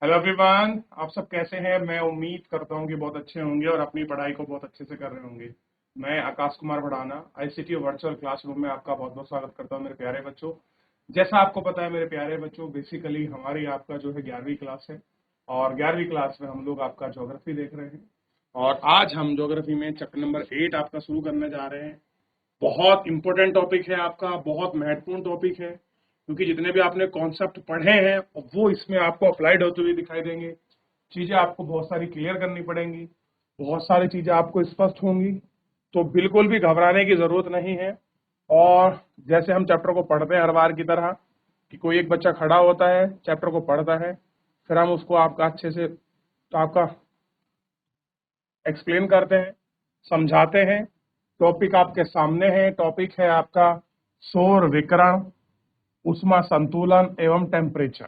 Hello everyone, आप सब कैसे हैं। मैं उम्मीद करता हूं कि बहुत अच्छे होंगे और अपनी पढ़ाई को बहुत अच्छे से कर रहे होंगे। मैं Akash Kumar Bhadana ICT virtual classroom में आपका बहुत बहुत स्वागत करता हूं मेरे प्यारे बच्चों। जैसा आपको पता है मेरे प्यारे बच्चों, बेसिकली हमारी आपका जो है 11वीं क्लास है और 11वीं क्लास में हम लोग आपका ज्योग्राफी देख रहे हैं। और आज हम ज्योग्राफी में चैप्टर नंबर 8 आपका शुरू करने जा रहे हैं। बहुत इंपॉर्टेंट टॉपिक है आपका, बहुत महत्वपूर्ण टॉपिक है, क्योंकि जितने भी आपने कॉन्सेप्ट पढ़े हैं वो इसमें आपको अप्लाइड होते हुए दिखाई देंगे। चीजें आपको बहुत सारी क्लियर करनी पड़ेंगी, बहुत सारी चीजें आपको स्पष्ट होंगी, तो बिल्कुल भी घबराने की जरूरत नहीं है। और जैसे हम चैप्टर को पढ़ते हैं हर बार की तरह कि कोई एक बच्चा खड़ा होता है, चैप्टर को पढ़ता है, फिर हम उसको आपका अच्छे से तो आपका एक्सप्लेन करते हैं, समझाते हैं। टॉपिक आपके सामने है, टॉपिक है आपका सौर विकिरण, ऊष्मा संतुलन एवं टेम्परेचर।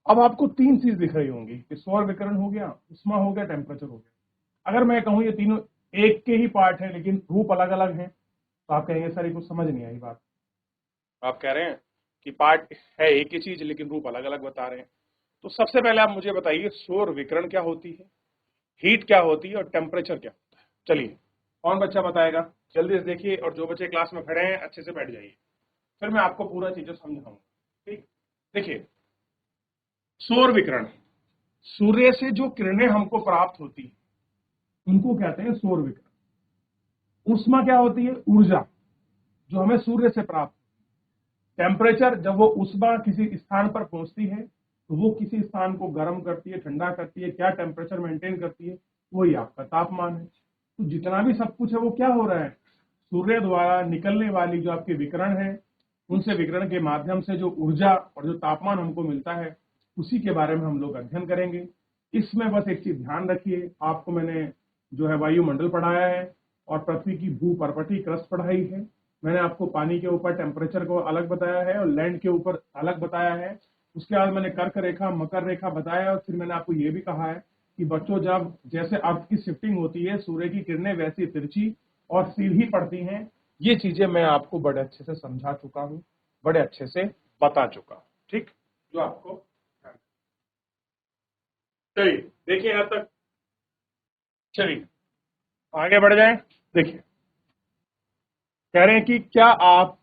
अब आपको तीन चीज दिख रही होंगी कि सौर विकिरण हो गया, ऊष्मा हो गया, टेम्परेचर हो गया। अगर मैं कहूं ये तीनों एक के ही पार्ट है लेकिन रूप अलग अलग हैं, तो आप कहेंगे सर ये कुछ समझ नहीं आई बात। आप कह रहे हैं कि पार्ट है एक ही चीज लेकिन रूप अलग अलग बता रहे हैं। तो सबसे पहले आप मुझे बताइए सौर विकिरण क्या होती है, हीट क्या होती है और टेम्परेचर क्या होता है। चलिए, कौन बच्चा बताएगा? जल्दी से देखिए, और जो बच्चे क्लास में खड़े हैं अच्छे से बैठ जाइए, फिर मैं आपको पूरा चीजें समझाऊंगा। ठीक, देखिए, सौर विकिरण, सूर्य से जो किरणें हमको प्राप्त होती है उनको कहते हैं सौर विकिरण। ऊष्मा क्या होती है? ऊर्जा जो हमें सूर्य से प्राप्त। टेम्परेचर, जब वो ऊष्मा किसी स्थान पर पहुंचती है तो वो किसी स्थान को गर्म करती है, ठंडा करती है, क्या टेम्परेचर मेंटेन करती है, वही आपका तापमान है। तो जितना भी सब कुछ है वो क्या हो रहा है? सूर्य द्वारा निकलने वाली जो आपके विकिरण है, उनसे विकिरण के माध्यम से जो ऊर्जा और जो तापमान हमको मिलता है उसी के बारे में हम लोग अध्ययन करेंगे। इसमें बस एक चीज ध्यान रखिए, आपको मैंने जो है वायुमंडल पढ़ाया है और पृथ्वी की भूपर्पटी क्रस्ट पढ़ाई है। मैंने आपको पानी के ऊपर टेम्परेचर को अलग बताया है और लैंड के ऊपर अलग बताया है। उसके बाद मैंने कर्क रेखा, मकर रेखा बताया और फिर मैंने आपको ये भी कहा है कि बच्चों, जब जैसे अर्थ की शिफ्टिंग होती है सूर्य की किरणें वैसी तिरछी और सीधी पड़ती हैं। ये चीजें मैं आपको बड़े अच्छे से समझा चुका हूं, बड़े अच्छे से बता चुका हूं। ठीक, जो आपको चलिए देखिए यहां तक। चलिए आगे बढ़ जाए। देखिए, कह रहे हैं कि क्या आप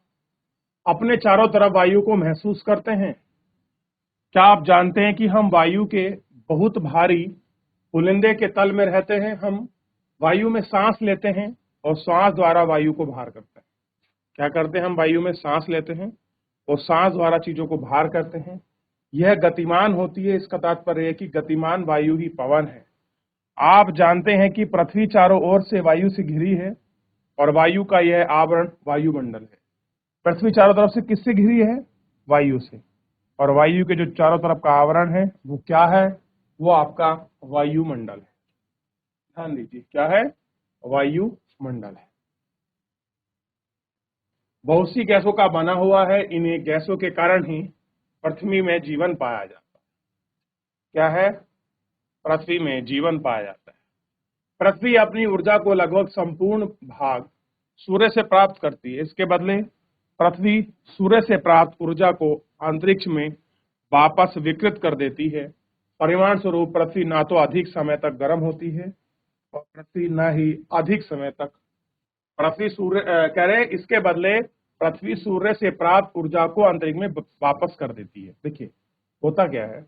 अपने चारों तरफ वायु को महसूस करते हैं? क्या आप जानते हैं कि हम वायु के बहुत भारी पुलिंदे के तल में रहते हैं? हम वायु में सांस लेते हैं और सांस द्वारा वायु को बाहर करते हैं। क्या करते हैं? हम वायु में सांस लेते हैं और सांस द्वारा चीजों को बाहर करते हैं। यह गतिमान होती है, इसका तात्पर्य है कि गतिमान वायु ही पवन है। आप जानते हैं कि पृथ्वी चारों ओर से वायु से घिरी है और वायु का यह आवरण वायुमंडल है। पृथ्वी चारों तरफ से किससे घिरी है? वायु से। और वायु के जो चारों तरफ का आवरण है वो क्या है? वो आपका वायुमंडल है। ध्यान दीजिए, क्या है? वायुमंडल है। बहुत सी गैसों का बना हुआ है, इन गैसों के कारण ही पृथ्वी में जीवन पाया जाता है। क्या है? पृथ्वी में जीवन पाया जाता है। पृथ्वी अपनी ऊर्जा को लगभग संपूर्ण भाग सूर्य से प्राप्त करती है। इसके बदले पृथ्वी सूर्य से प्राप्त ऊर्जा को अंतरिक्ष में वापस विकृत कर देती है। परिणाम स्वरूप पृथ्वी ना तो अधिक समय तक गर्म होती है और पृथ्वी न ही अधिक समय तक पृथ्वी सूर्य कह रहे हैं, इसके बदले पृथ्वी सूर्य से प्राप्त ऊर्जा को अंतरिक्ष में वापस कर देती है। देखिए होता क्या है,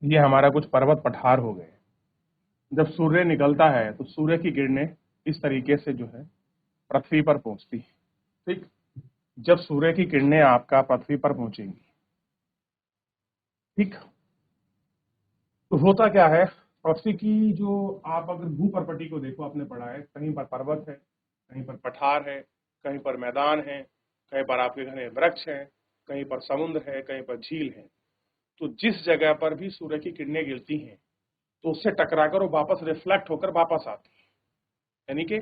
ये हमारा कुछ पर्वत पठार हो गए। जब सूर्य निकलता है तो सूर्य की किरणें इस तरीके से जो है पृथ्वी पर पहुंचती है। ठीक, जब सूर्य की किरणें आपका पृथ्वी पर पहुंचेंगी, ठीक, तो होता क्या है, पृथ्वी की जो आप अगर भूपर्पटी को देखो, आपने पढ़ा है कहीं पर पर्वत है, कहीं पर पठार है, कहीं पर मैदान है, कहीं पर आपके घने वृक्ष हैं, कहीं पर समुद्र है, कहीं पर झील है। तो जिस जगह पर भी सूर्य की किरणें गिरती हैं तो उससे टकराकर वो वापस रिफ्लेक्ट होकर वापस आती है। यानी कि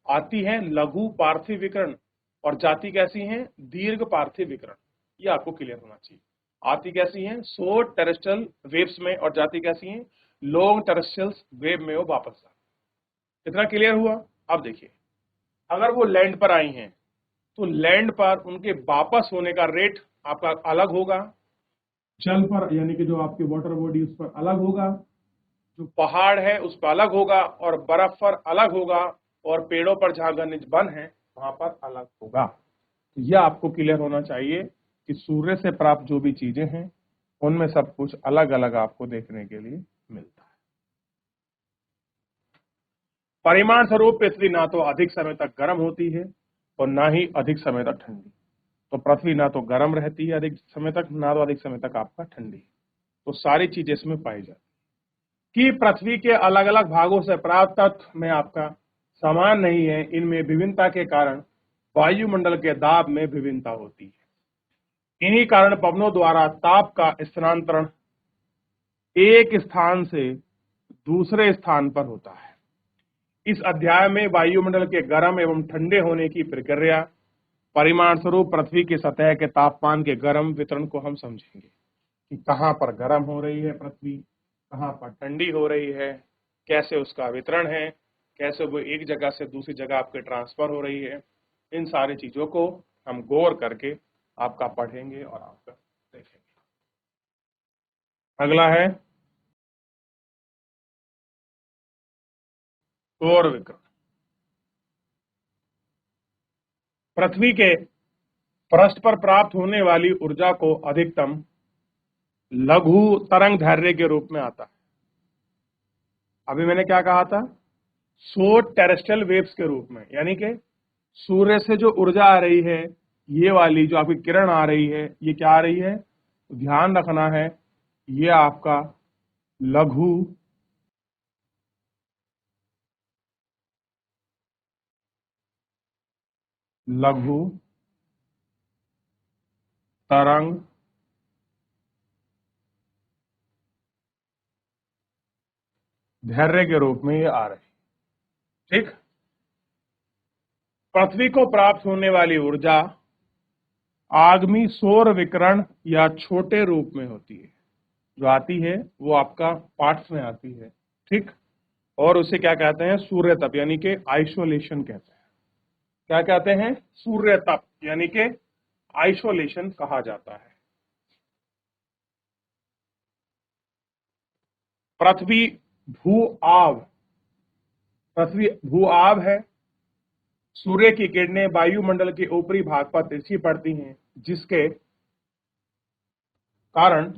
आती है लघु पार्थिव विकिरण और जाती कैसी है? दीर्घ पार्थिव विकिरण। ये आपको क्लियर होना चाहिए। आती कैसी है? शॉर्ट टेरेस्ट्रियल वेव्स में और जाती कैसी है? लॉन्ग टेरेस्ट्रियल वेव में वो वापस आती है। इतना क्लियर हुआ? अब देखिए, अगर वो लैंड पर आई हैं तो लैंड पर उनके वापस होने का रेट आपका अलग होगा, जल पर यानी कि जो आपकी वाटर बॉडी उस पर अलग होगा, जो पहाड़ है उस पर अलग होगा, और बर्फ पर अलग होगा, और पेड़ों पर जहां घने वन है वहां पर अलग होगा। तो यह आपको क्लियर होना चाहिए कि सूर्य से प्राप्त जो भी चीजें हैं उनमें सब कुछ अलग अलग आपको देखने के लिए मिलता है। परिमाण स्वरूप पृथ्वी ना तो अधिक समय तक गर्म होती है और ना ही अधिक समय तक ठंडी। तो पृथ्वी ना तो गर्म रहती है अधिक समय तक, ना तो अधिक समय तक आपका ठंडी। तो सारी चीजें इसमें पाई जाती कि पृथ्वी के अलग अलग भागों से प्राप्त तत्व में आपका समान नहीं है। इनमें विभिन्नता के कारण वायुमंडल के दाब में विभिन्नता होती है। इन्हीं कारण पवनों द्वारा ताप का स्थानांतरण एक स्थान से दूसरे स्थान पर होता है। इस अध्याय में वायुमंडल के गर्म एवं ठंडे होने की प्रक्रिया, परिमाण स्वरूप पृथ्वी की सतह के तापमान के गर्म वितरण को हम समझेंगे कि कहां पर गर्म हो रही है पृथ्वी, कहां पर ठंडी हो रही है, कैसे उसका वितरण है, कैसे वो एक जगह से दूसरी जगह आपके ट्रांसफर हो रही है। इन सारी चीजों को हम गौर करके आपका पढ़ेंगे और आपका देखेंगे। अगला है सौर विकिरण। पृथ्वी के पृष्ठ पर प्राप्त होने वाली ऊर्जा को अधिकतम लघु तरंग दैर्घ्य के रूप में आता है। अभी मैंने क्या कहा था, शॉर्ट टेरेस्ट्रियल वेव्स के रूप में, यानी कि सूर्य से जो ऊर्जा आ रही है, ये वाली जो आपकी किरण आ रही है, ये क्या आ रही है, तो ध्यान रखना है, ये आपका लघु लघु तरंग दैर्घ्य के रूप में ये आ रही है। ठीक, पृथ्वी को प्राप्त होने वाली ऊर्जा आगमी सौर विकिरण या छोटे रूप में होती है। जो आती है वो आपका पार्ट्स में आती है। ठीक, और उसे क्या कहते हैं, सूर्य तप, यानी कि आइसोलेशन कहते हैं। क्या कहते हैं, सूर्य तप, यानी कि आइसोलेशन कहा जाता है। पृथ्वी भू आव, पृथ्वी भू आव है। सूर्य की किरणें वायुमंडल के ऊपरी भाग पर तिरछी पड़ती हैं, जिसके कारण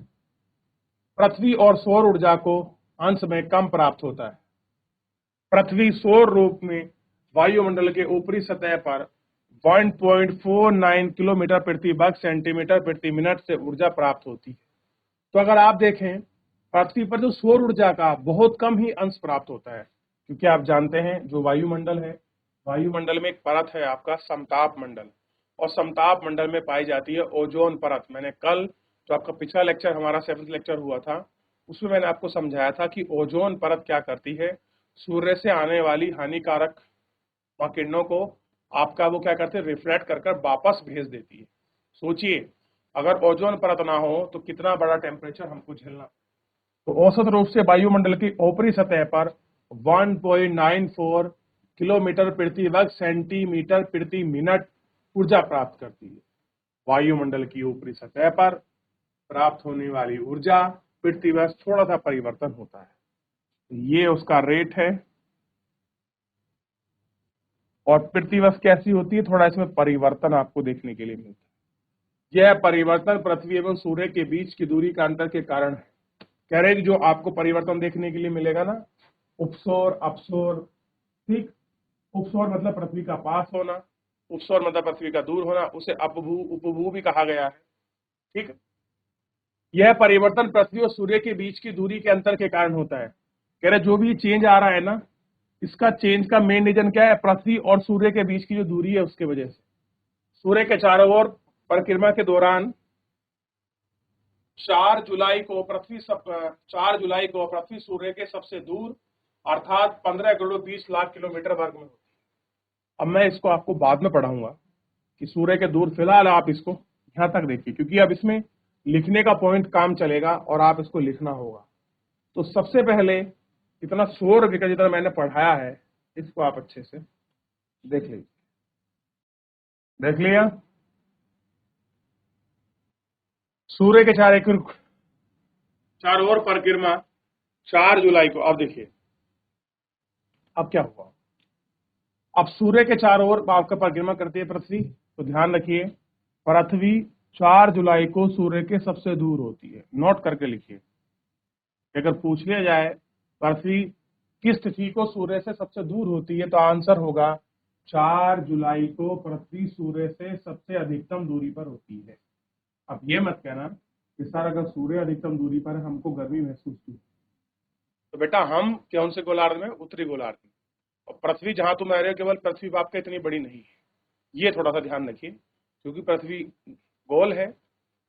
पृथ्वी और सौर ऊर्जा को अंश में कम प्राप्त होता है। पृथ्वी सौर रूप में वायुमंडल के ऊपरी सतह पर 1.49 किलोमीटर प्रति वर्ग सेंटीमीटर प्रति मिनट से ऊर्जा प्राप्त होती है। तो अगर आप देखें, पृथ्वी पर जो सौर ऊर्जा का बहुत कम ही अंश प्राप्त होता है, क्योंकि आप जानते हैं जो वायुमंडल है, वायुमंडल में एक परत है आपका समताप मंडल, और समताप मंडल में पाई जाती है ओजोन परत। मैंने कल जो आपका पिछला लेक्चर हमारा 7th लेक्चर हुआ था, उसमें मैंने आपको समझाया था कि ओजोन परत क्या करती है, सूर्य से आने वाली हानिकारक किरणों को आपका वो क्या करते हैं, रिफ्लेक्ट कर कर वापस भेज देती है। सोचिए, अगर ओजोन परत ना हो तो कितना बड़ा टेम्परेचर हमको झेलना। तो औसत रूप से वायुमंडल की ऊपरी सतह पर 1.94 किलोमीटर प्रति वर्ग सेंटीमीटर प्रति मिनट ऊर्जा प्राप्त करती है। वायुमंडल की ऊपरी सतह पर प्राप्त होने वाली ऊर्जा पृथ्वी पर थोड़ा सा परिवर्तन होता है, ये उसका रेट है। और पृथ्वी कैसी होती है, थोड़ा इसमें परिवर्तन आपको देखने के लिए मिलता है। यह परिवर्तन पृथ्वी एवं सूर्य के बीच की दूरी का अंतर के कारण है। कह रहे जो आपको परिवर्तन देखने के लिए मिलेगा ना, उपसौर अपसौर। ठीक, उपसौर मतलब पृथ्वी का पास होना, उपसौर मतलब पृथ्वी का दूर होना, उसे अपभू उपभू भी कहा गया है। ठीक, यह परिवर्तन पृथ्वी और सूर्य के बीच की दूरी के अंतर के कारण होता है। कह रहे जो भी चेंज आ रहा है ना, इसका चेंज का मेन रीजन क्या है, पृथ्वी और सूर्य के बीच की जो दूरी है उसके वजह से। सूर्य के चारों ओर परिक्रमा के दौरान 4 जुलाई को पृथ्वी सूर्य के सबसे दूर अर्थात 15 करोड़ 20 लाख किलोमीटर वर्ग में होती है। अब मैं इसको आपको बाद में पढ़ाऊंगा कि सूर्य के दूर, फिलहाल आप इसको यहां तक देखिए, क्योंकि अब इसमें लिखने का पॉइंट काम चलेगा और आप इसको लिखना होगा। तो सबसे पहले इतना सौर विकिरण जितना मैंने पढ़ाया है, इसको आप अच्छे से देख लीजिए। देख लिया। सूर्य के चार ओर परिक्रमा 4 जुलाई को। अब देखिए अब क्या हुआ। अब सूर्य के चारों ओर आपका परिक्रमा करती है पृथ्वी, तो ध्यान रखिए पृथ्वी 4 जुलाई को सूर्य के सबसे दूर होती है। नोट करके लिखिए, अगर पूछ लिया जाए पृथ्वी किस तिथि को सूर्य से सबसे दूर होती है, तो आंसर होगा 4 जुलाई को पृथ्वी सूर्य से सबसे अधिकतम दूरी पर होती है। अब ये मत कहना कि सर अगर सूर्य अधिकतम दूरी पर है हमको गर्मी महसूस की, तो बेटा हम कौन से गोलार्ध में, उत्तरी गोलार्ध में, और पृथ्वी जहां तुम रह रहे हो केवल पृथ्वी बाप का इतनी बड़ी नहीं है, ये थोड़ा सा ध्यान रखिए, क्योंकि पृथ्वी गोल है,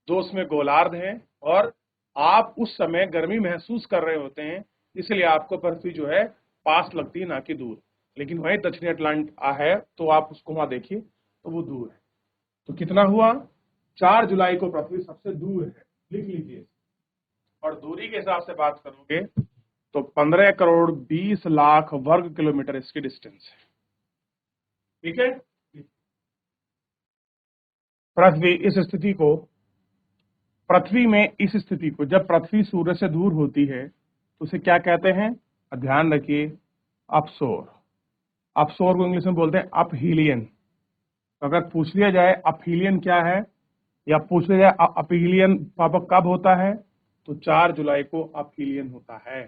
2 उसमें गोलार्ध हैं, और आप उस समय गर्मी महसूस कर रहे होते हैं, इसलिए आपको पृथ्वी जो है पास लगती है ना कि दूर। लेकिन वही दक्षिणी अटलांट है तो आप उसको वहां देखिए तो वो दूर है। तो कितना हुआ, 4 जुलाई को पृथ्वी सबसे दूर है, लिख लीजिए। और दूरी के हिसाब से बात करोगे तो 15 करोड़ 20 लाख वर्ग किलोमीटर इसकी डिस्टेंस है। ठीक है, पृथ्वी में इस स्थिति को जब पृथ्वी सूर्य से दूर होती है तो उसे क्या कहते हैं, ध्यान रखिए, अपसोर। अपसोर को इंग्लिश में बोलते हैं अपहीलियन। अगर पूछ लिया जाए अपहीलियन क्या है, या पूछ लिया जाए अपहीलियन पापा कब होता है, तो 4 जुलाई को अपहीलियन होता है।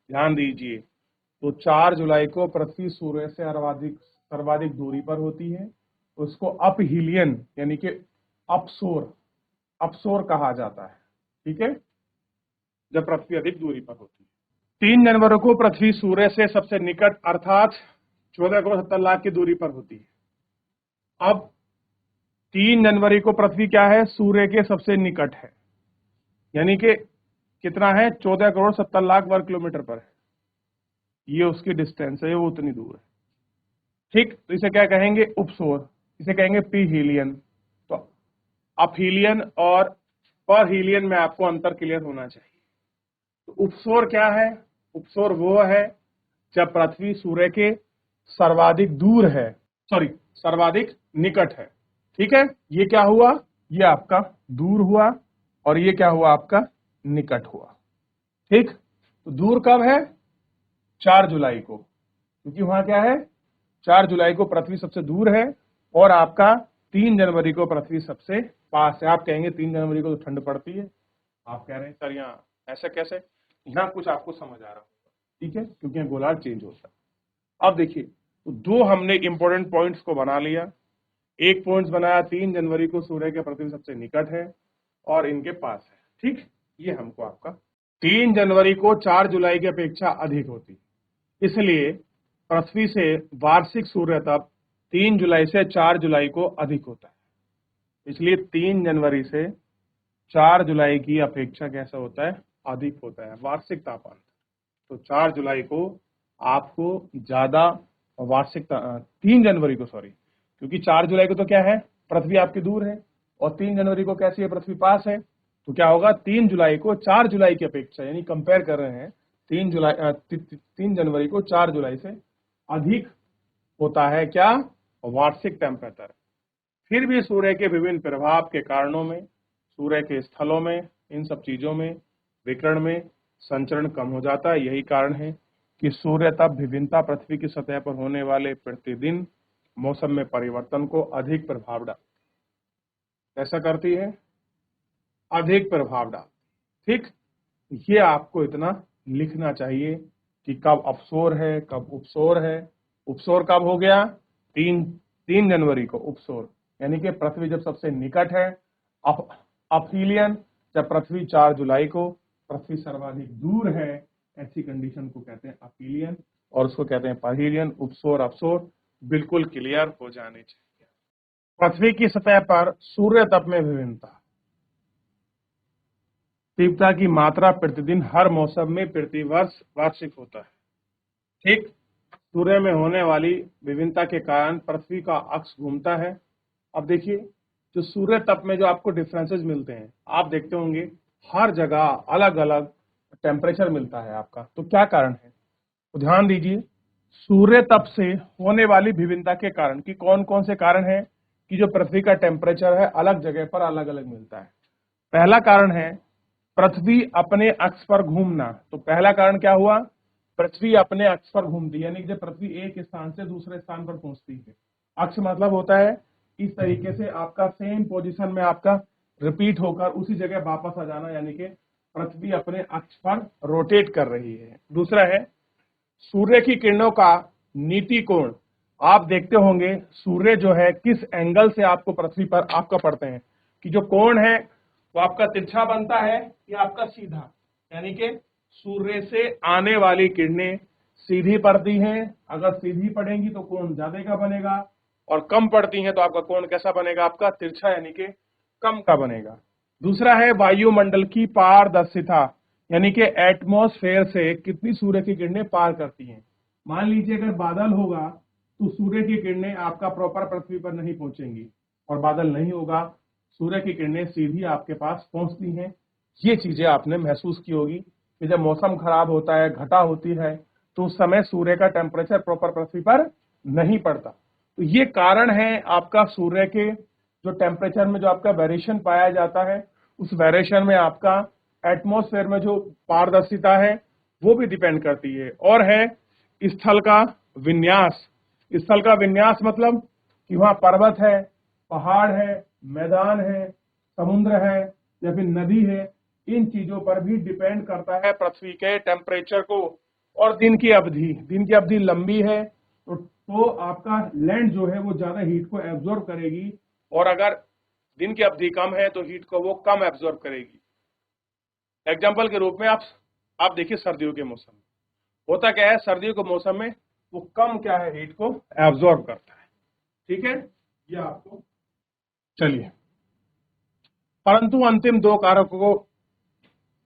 ध्यान दीजिए, तो 4 जुलाई को पृथ्वी सूर्य से सर्वाधिक दूरी पर होती है, उसको अपहीलियन यानी कि अपसोर कहा जाता है। ठीक है, जब पृथ्वी अधिक दूरी पर होती है। 3 जनवरी को पृथ्वी सूर्य से सबसे निकट अर्थात 14 करोड़ 70 लाख की दूरी पर होती है। अब 3 जनवरी को पृथ्वी क्या है, सूर्य के सबसे निकट है, यानी कि कितना है, 14 करोड़ 70 लाख वर्ग किलोमीटर पर है, ये उसकी डिस्टेंस है, वो उतनी दूर है। ठीक, तो इसे क्या कहेंगे, उपसोर, इसे कहेंगे पीहीलियन। तो अपहीलियन और परहीलियन में आपको अंतर क्लियर होना चाहिए। तो उपसोर क्या है, उपसोर वो है जब पृथ्वी सूर्य के सर्वाधिक दूर है, सर्वाधिक निकट है। ठीक है, ये क्या हुआ, ये आपका दूर हुआ, और ये क्या हुआ, आपका निकट हुआ। ठीक, तो दूर कब है, 4 जुलाई को, क्योंकि वहां क्या है, 4 जुलाई को पृथ्वी सबसे दूर है, और आपका 3 जनवरी को पृथ्वी सबसे पास है। आप कहेंगे 3 जनवरी को तो ठंड पड़ती है, आप कह रहे हैं सर यहाँ ऐसा कैसे, यहाँ कुछ आपको समझ आ रहा होगा। ठीक है, क्योंकि यहाँ गोलार्ध चेंज होता है। अब देखिए, तो 2 हमने इंपॉर्टेंट पॉइंट्स को बना लिया। एक पॉइंट बनाया 3 जनवरी को सूर्य के पृथ्वी सबसे निकट है और इनके पास है। ठीक, ये हमको आपका 3 जनवरी को 4 जुलाई की अपेक्षा अधिक होती है, इसलिए पृथ्वी से वार्षिक सूर्य तप 3 जुलाई से 4 जुलाई को अधिक होता है, इसलिए 3 जनवरी से 4 जुलाई की अपेक्षा कैसा होता है, अधिक होता है वार्षिक तापमान। तो 4 जुलाई को आपको ज्यादा वार्षिक 3 जनवरी को क्योंकि 4 जुलाई को तो क्या है, पृथ्वी आपकी दूर है, और 3 जनवरी को कैसी है, पृथ्वी पास है, तो क्या होगा, 3 जुलाई को 4 जुलाई की अपेक्षा, यानी कंपेयर कर रहे हैं 3 जनवरी को 4 जुलाई से अधिक होता है क्या, वार्षिक टेम्परेचर। फिर भी सूर्य के विभिन्न प्रभाव के कारणों में, सूर्य के स्थलों में, इन सब चीजों में, विकिरण में संचरण कम हो जाता है। यही कारण है कि सूर्य तप भिन्नता पृथ्वी की सतह पर होने वाले प्रतिदिन मौसम में परिवर्तन को अधिक प्रभाव डाल, ऐसा करती है, अधिक प्रभाव डाल। ठीक, ये आपको इतना लिखना चाहिए कि कब अपसोर है, कब उपसोर है। उपसोर कब हो गया, 3 जनवरी को उपसोर, यानी कि पृथ्वी जब सबसे निकट है। अपहीलियन जब पृथ्वी 4 जुलाई को पृथ्वी सर्वाधिक दूर है, ऐसी कंडीशन को कहते हैं अपहीलियन, और उसको कहते हैं परहीलियन। उपसोर अपसोर बिल्कुल क्लियर हो जाने चाहिए। पृथ्वी की सतह पर सूर्य तप में विभिन्नता, तीव्रता की मात्रा प्रतिदिन हर मौसम में प्रतिवर्ष वार्षिक होता है। ठीक, सूर्य में होने वाली विभिन्नता के कारण पृथ्वी का अक्ष घूमता है। अब देखिए, जो सूर्य तप में जो आपको डिफरेंसेस मिलते हैं, आप देखते होंगे हर जगह अलग अलग टेम्परेचर मिलता है आपका, तो क्या कारण है, तो ध्यान दीजिए, सूर्य तप से होने वाली विभिन्नता के कारण, कि कौन कौन से कारण हैं, कि जो पृथ्वी का टेम्परेचर है अलग जगह पर अलग अलग मिलता है। पहला कारण है पृथ्वी अपने अक्ष पर घूमना। तो पहला कारण क्या हुआ, पृथ्वी अपने अक्ष पर घूमती है, यानी कि जब पृथ्वी एक स्थान से दूसरे स्थान पर पहुंचती है। अक्ष मतलब होता है इस तरीके से आपका सेम पोजीशन में आपका रिपीट होकर उसी जगह वापस आ जाना, यानी कि पृथ्वी अपने अक्ष पर रोटेट कर रही है। दूसरा है सूर्य की किरणों का नीति कोण। आप देखते होंगे सूर्य जो है किस एंगल से आपको पृथ्वी पर आपका पड़ते हैं, कि जो कोण है वो आपका तिरछा बनता है या आपका सीधा, यानी कि सूर्य से आने वाली किरणें सीधी पड़ती हैं, अगर सीधी पड़ेंगी तो कोण ज्यादा का बनेगा, और कम पड़ती हैं तो आपका कोण कैसा बनेगा, आपका तिरछा यानी कि कम का बनेगा। दूसरा है वायुमंडल की पारदर्शिता, यानी कि एटमॉस्फेयर से कितनी सूर्य की किरणें पार करती हैं। मान लीजिए अगर बादल होगा तो सूर्य की किरणें आपका प्रॉपर पृथ्वी पर नहीं पहुंचेंगी, और बादल नहीं होगा सूर्य की किरणें सीधी आपके पास पहुंचती हैं। ये चीजें आपने महसूस की होगी कि जब मौसम खराब होता है, घटा होती है, तो उस समय सूर्य का टेम्परेचर प्रॉपर पृथ्वी पर नहीं पड़ता। तो ये कारण है आपका सूर्य के जो टेम्परेचर में जो आपका वेरिएशन पाया जाता है, उस वेरिएशन में आपका एटमॉस्फेयर में जो पारदर्शिता है वो भी डिपेंड करती है। और है स्थल का विन्यास। स्थल का विन्यास मतलब कि वहां पर्वत है, पहाड़ है, मैदान है, समुद्र है या फिर नदी है, इन चीजों पर भी डिपेंड करता है पृथ्वी के टेम्परेचर को। और दिन की अवधि लंबी है तो आपका लैंड जो है वो ज्यादा हीट को एब्जॉर्ब करेगी, और अगर दिन की अवधि कम है तो हीट को वो कम एब्जॉर्ब करेगी। एग्जाम्पल के रूप में आप देखिए सर्दियों के मौसम में होता क्या है, सर्दियों के मौसम में वो कम क्या है, हीट को एब्जॉर्ब करता है। ठीक है, ये आपको चलिए, परंतु अंतिम दो कारकों को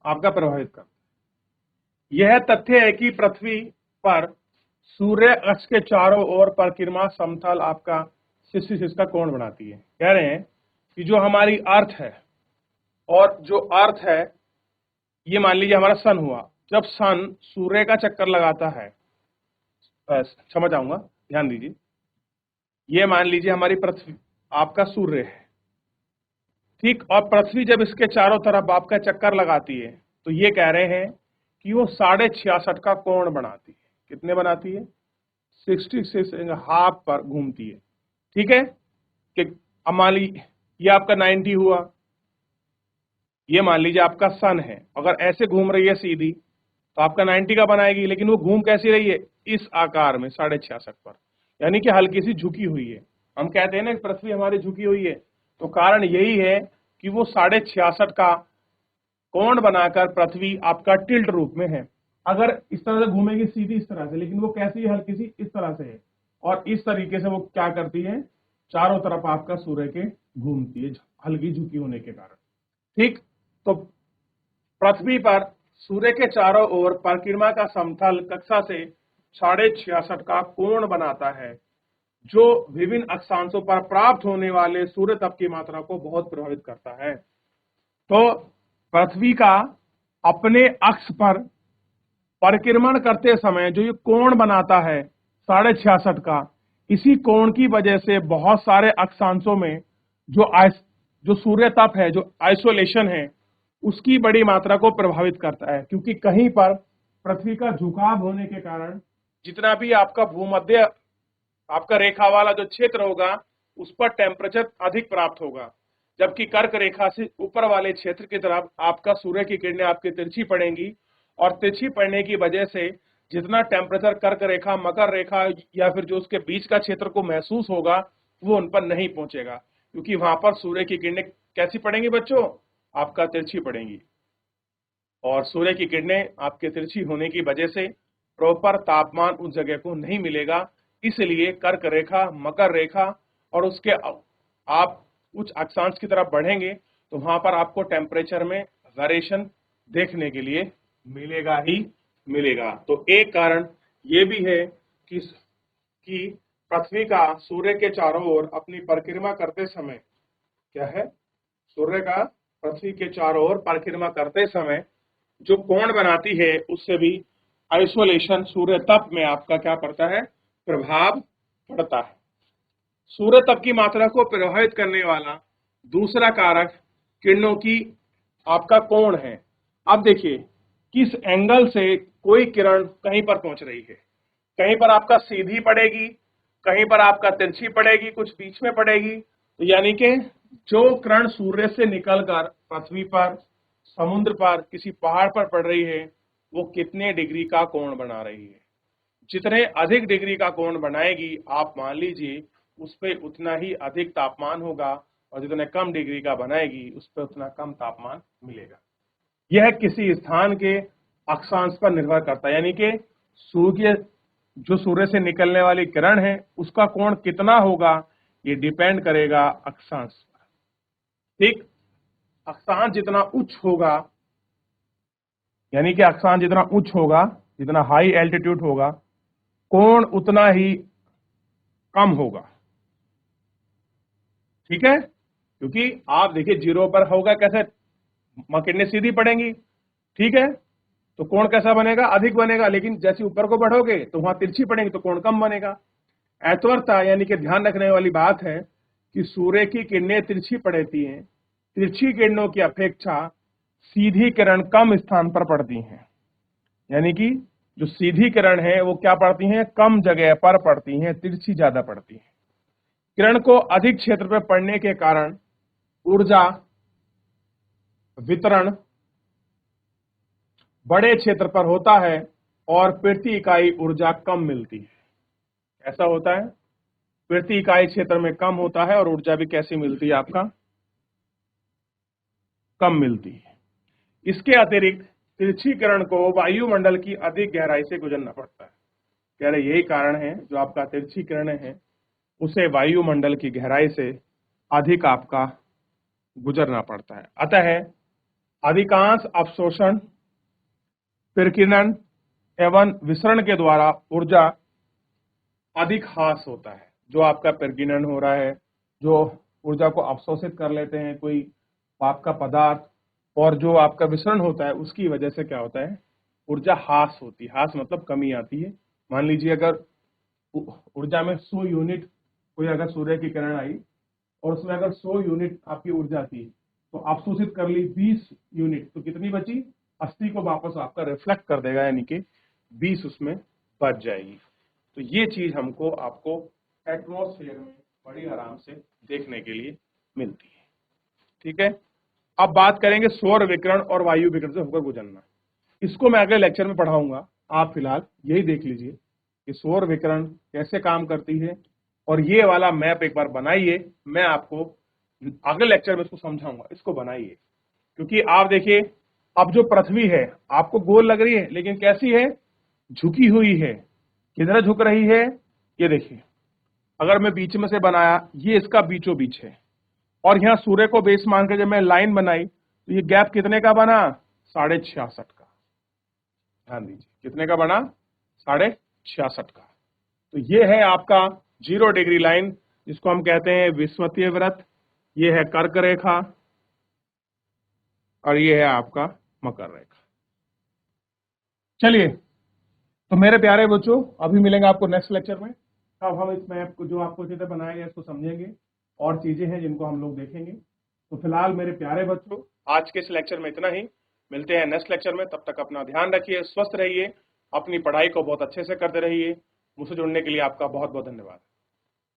आपका प्रभावित करता है। यह तथ्य है कि पृथ्वी पर सूर्य अक्ष के चारों ओर परिक्रमा समतल आपका 66 का कोण बनाती है। कह रहे हैं कि जो हमारी अर्थ है, और जो अर्थ है ये मान लीजिए हमारा सन हुआ, जब सन सूर्य का चक्कर लगाता है, समझ आऊंगा, ध्यान दीजिए, ये मान लीजिए हमारी पृथ्वी आपका सूर्य है, ठीक, और पृथ्वी जब इसके चारों तरफ आपका चक्कर लगाती है तो ये कह रहे हैं कि वो 66.5 का कोण बनाती है। कितने बनाती है, 66.5 पर घूमती है। ठीक है, कि अब मान लीजिए ये आपका 90 हुआ, ये मान लीजिए आपका सन है, अगर ऐसे घूम रही है सीधी तो आपका 90 का बनाएगी, लेकिन वो घूम कैसी रही है, इस आकार में 66.5 पर, यानी कि हल्की सी झुकी हुई है। हम कहते हैं ना पृथ्वी हमारी झुकी हुई है, तो कारण यही है कि वो 66.5 का कोण बनाकर पृथ्वी आपका टिल्ट रूप में है। अगर इस तरह से घूमेगी सीधी इस तरह से, लेकिन वो कैसी है, हल्की सी इस तरह से है, और इस तरीके से वो क्या करती है, चारों तरफ आपका सूर्य के घूमती है हल्की झुकी होने के कारण। ठीक, तो पृथ्वी पर सूर्य के चारों ओर परिक्रमा का समतल कक्षा से 66.5 का कोण बनाता है, जो विभिन्न अक्षांशों पर प्राप्त होने वाले सूर्य ताप की मात्रा को बहुत प्रभावित करता है। तो पृथ्वी का अपने अक्ष पर परिक्रमण करते समय जो ये कोण बनाता है 66.5 का, इसी कोण की वजह से बहुत सारे अक्षांशों में जो सूर्य ताप है, जो आइसोलेशन है, उसकी बड़ी मात्रा को प्रभावित करता है। क्योंकि कहीं पर पृथ्वी का झुकाव होने के कारण जितना भी आपका भूमध्य आपका रेखा वाला जो क्षेत्र होगा उस पर टेम्परेचर अधिक प्राप्त होगा, जबकि कर्क रेखा से ऊपर वाले क्षेत्र की तरफ आपका सूर्य की किरणें आपकी तिरछी पड़ेंगी, और तिरछी पड़ने की वजह से जितना टेम्परेचर कर्क रेखा, मकर रेखा या फिर जो उसके बीच का क्षेत्र को महसूस होगा वो उन पर नहीं पहुंचेगा, क्योंकि वहां पर सूर्य की किरणें कैसी पड़ेंगी बच्चों, आपका तिरछी पड़ेंगी, और सूर्य की किरणें आपके तिरछी होने की वजह से प्रॉपर तापमान उस जगह को नहीं मिलेगा। इसलिए कर्क रेखा, मकर रेखा और उसके आप उच्च अक्षांश की तरफ बढ़ेंगे तो वहां पर आपको टेम्परेचर में वेरिएशन देखने के लिए मिलेगा ही मिलेगा। तो एक कारण ये भी है कि पृथ्वी का सूर्य के चारों ओर अपनी परिक्रमा करते समय क्या है, सूर्य का पृथ्वी के चारों ओर परिक्रमा करते समय जो कोण बनाती है उससे भी आइसोलेशन सूर्य ताप में आपका क्या पड़ता है, प्रभाव पड़ता है। सूर्य तप की मात्रा को प्रभावित करने वाला दूसरा कारक किरणों की आपका कोण है। अब देखिए किस एंगल से कोई किरण कहीं पर पहुंच रही है, कहीं पर आपका सीधी पड़ेगी, कहीं पर आपका तिरछी पड़ेगी, कुछ बीच में पड़ेगी। तो यानी कि जो किरण सूर्य से निकलकर पृथ्वी पर, समुद्र पर, किसी पहाड़ पर पड़ रही है, वो कितने डिग्री का कोण बना रही है। जितने अधिक डिग्री का कोण बनाएगी, आप मान लीजिए उस पर उतना ही अधिक तापमान होगा, और जितने कम डिग्री का बनाएगी उस पर उतना कम तापमान मिलेगा। यह किसी स्थान के अक्षांश पर निर्भर करता है, यानी कि जो सूर्य से निकलने वाली किरण है उसका कोण कितना होगा, ये डिपेंड करेगा अक्षांश पर। ठीक, अक्षांश जितना उच्च होगा, यानी कि अक्षांश जितना उच्च होगा, जितना हाई एल्टीट्यूड होगा, कोण उतना ही कम होगा। ठीक है, क्योंकि आप देखिए जीरो पर होगा कैसे, किरणें सीधी पड़ेंगी, ठीक है, तो कोण कैसा बनेगा, अधिक बनेगा। लेकिन जैसे ऊपर को बढ़ोगे तो वहां तिरछी पड़ेंगी तो कोण कम बनेगा। ऐतवरता यानी कि ध्यान रखने वाली बात है कि सूर्य की किरणें तिरछी पड़ती हैं, तिरछी किरणों की अपेक्षा सीधी किरण कम स्थान पर पड़ती हैं। यानी कि जो सीधी किरण है वो क्या पड़ती हैं, कम जगह पर पड़ती हैं, तिरछी ज्यादा पड़ती हैं। किरण को अधिक क्षेत्र पर पड़ने के कारण ऊर्जा वितरण बड़े क्षेत्र पर होता है और प्रति इकाई ऊर्जा कम मिलती है। ऐसा होता है, प्रति इकाई क्षेत्र में कम होता है और ऊर्जा भी कैसी मिलती है, आपका कम मिलती है। इसके अतिरिक्त तिरछी किरण को वायुमंडल की अधिक गहराई से गुजरना पड़ता है। कह रहे यही कारण है जो आपका तिरछी किरणें हैं उसे वायुमंडल की गहराई से अधिक आपका गुजरना पड़ता है। अतः अधिकांश अवशोषण, प्रकीर्णन एवं विसरण के द्वारा ऊर्जा अधिक हास होता है। जो आपका प्रकीर्णन हो रहा है, जो ऊर्जा को अवशोषित कर लेते हैं कोई आपका पदार्थ, और जो आपका विसरण होता है उसकी वजह से क्या होता है, ऊर्जा हास होती है। हास मतलब कमी आती है। मान लीजिए अगर ऊर्जा में 100 यूनिट कोई अगर सूर्य की किरण आई और उसमें अगर 100 यूनिट आपकी ऊर्जा थी तो अवशोषित कर ली 20 यूनिट, तो कितनी बची, 80 को वापस आपका रिफ्लेक्ट कर देगा, यानी कि 20 उसमें बच जाएगी। तो ये चीज हमको आपको एटमॉस्फेयर में बड़ी आराम से देखने के लिए मिलती है। ठीक है, अब बात करेंगे सौर विकिरण और वायु विकिरण से होकर गुजरना। इसको मैं अगले लेक्चर में पढ़ाऊंगा। आप फिलहाल यही देख लीजिए कि सौर विकिरण कैसे काम करती है, और ये वाला मैप एक बार बनाइए। मैं आपको अगले लेक्चर में इसको समझाऊंगा, इसको बनाइए। क्योंकि आप देखिए अब जो पृथ्वी है आपको गोल लग रही है, लेकिन कैसी है, झुकी हुई है। किधर झुक रही है, ये देखिए, अगर मैं बीच में से बनाया, ये इसका बीचों बीच है, और यहां सूर्य को बेस मान के जब मैं लाइन बनाई तो ये गैप कितने का बना, 66.5 का। ध्यान दीजिए कितने का बना, 66.5 का। तो ये है आपका 0 डिग्री लाइन, जिसको हम कहते हैं विषुवतीय वृत्त। ये है कर्क रेखा और ये है आपका मकर रेखा। चलिए, तो मेरे प्यारे बच्चों अभी मिलेंगे आपको नेक्स्ट लेक्चर में। अब हम इस मैप को जो आपको चित्र बनाया गया इसको समझेंगे, और चीजें हैं जिनको हम लोग देखेंगे। तो फिलहाल मेरे प्यारे बच्चों आज के इस लेक्चर में इतना ही। मिलते हैं नेक्स्ट लेक्चर में, तब तक अपना ध्यान रखिए, स्वस्थ रहिए, अपनी पढ़ाई को बहुत अच्छे से करते रहिए। मुझसे जुड़ने के लिए आपका बहुत बहुत धन्यवाद।